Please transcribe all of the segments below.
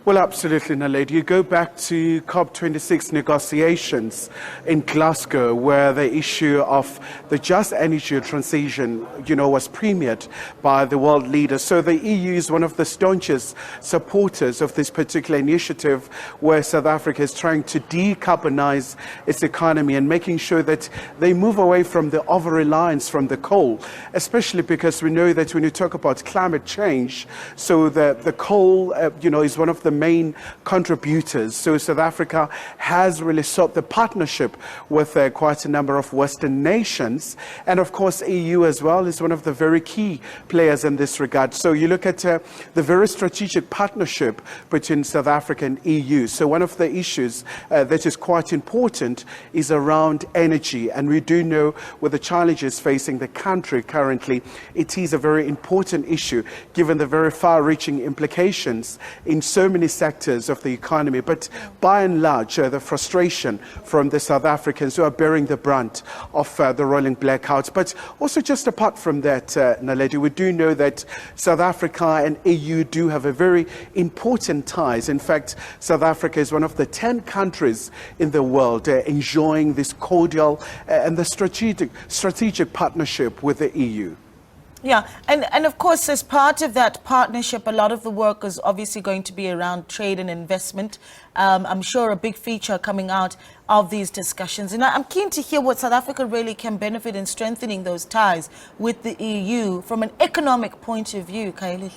Well, absolutely, Naledi. You go back to COP26 negotiations in Glasgow, where the issue of the just energy transition, was premiered by the world leaders. So the EU is one of the staunchest supporters of this particular initiative, where South Africa is trying to decarbonize its economy and making sure that they move away from the over-reliance from the coal, especially because we know that when you talk about climate change, so the coal, is one of the main contributors. So South Africa has really sought the partnership with quite a number of Western nations. And of course, EU as well is one of the very key players in this regard. So you look at the very strategic partnership between South Africa and EU. So one of the issues that is quite important is around energy. And we do know with the challenges facing the country currently, it is a very important issue given the very far-reaching implications in so many sectors of the economy. But by and large, the frustration from the South Africans who are bearing the brunt of the rolling blackouts. But also just apart from that, Naledi, we do know that South Africa and EU do have a very important ties. In fact, South Africa is one of the 10 countries in the world enjoying this cordial and the strategic partnership with the EU. Yeah, and of course, as part of that partnership, a lot of the work is obviously going to be around trade and investment. I'm sure a big feature coming out of these discussions. And I'm keen to hear what South Africa really can benefit in strengthening those ties with the EU from an economic point of view, Khayelihle.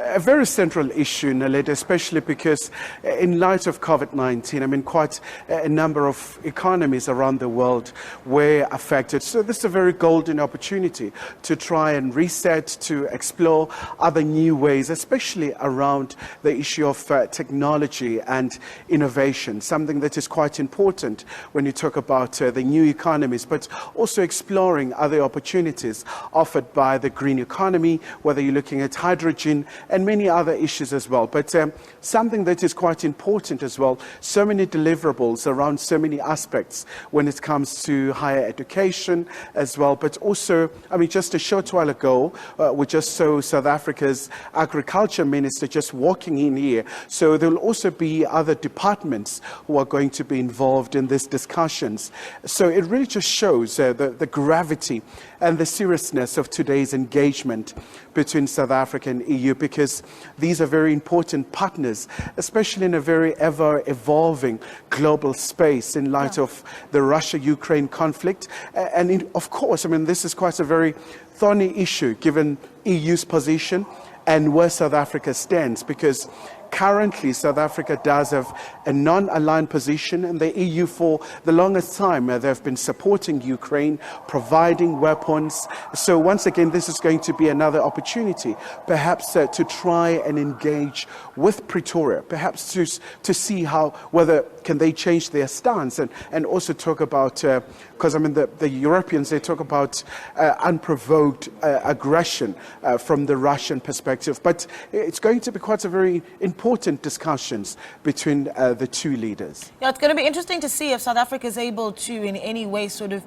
A very central issue, Naledi, especially because in light of COVID-19, quite a number of economies around the world were affected. So this is a very golden opportunity to try and reset, to explore other new ways, especially around the issue of technology and innovation, something that is quite important when you talk about the new economies, but also exploring other opportunities offered by the green economy, whether you're looking at hydrogen and many other issues as well. But something that is quite important as well, so many deliverables around so many aspects when it comes to higher education as well. But also, just a short while ago, we just saw South Africa's agriculture minister just walking in here. So there will also be other departments who are going to be involved in these discussions. So it really just shows the gravity and the seriousness of today's engagement between South Africa and EU, because these are very important partners, especially in a very ever-evolving global space in light of the Russia-Ukraine conflict. And of course, this is quite a very thorny issue given EU's position and where South Africa stands, because currently, South Africa does have a non-aligned position, and the EU for the longest time they've been supporting Ukraine, providing weapons. So once again, this is going to be another opportunity, perhaps to try and engage with Pretoria, perhaps to see whether can they change their stance, and also talk about, because the Europeans, they talk about unprovoked aggression from the Russian perspective. But it's going to be quite a very important discussions between the two leaders. Yeah, it's going to be interesting to see if South Africa is able to in any way sort of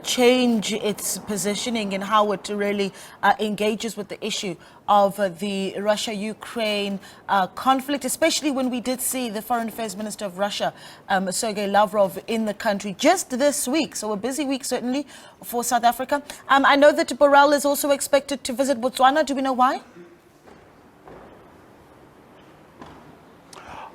change its positioning and how it really engages with the issue of the Russia-Ukraine conflict, especially when we did see the Foreign Affairs Minister of Russia, Sergei Lavrov, in the country just this week. So a busy week, certainly, for South Africa. I know that Borrell is also expected to visit Botswana. Do we know why?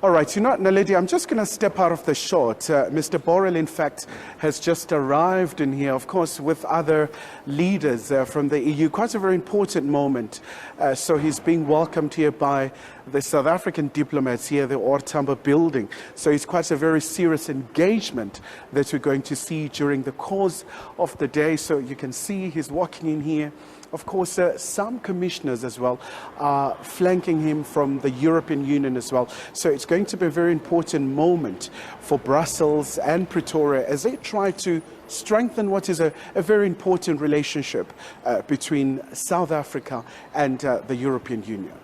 All right, Naledi, I'm just going to step out of the shot. Mr. Borrell, in fact, has just arrived in here, of course, with other leaders from the EU. Quite a very important moment. So he's being welcomed here by the South African diplomats here at the OR Tambo building. So it's quite a very serious engagement that we're going to see during the course of the day. So you can see he's walking in here. Of course, some commissioners as well are flanking him from the European Union as well. So it's going to be a very important moment for Brussels and Pretoria as they try to strengthen what is a very important relationship between South Africa and the European Union.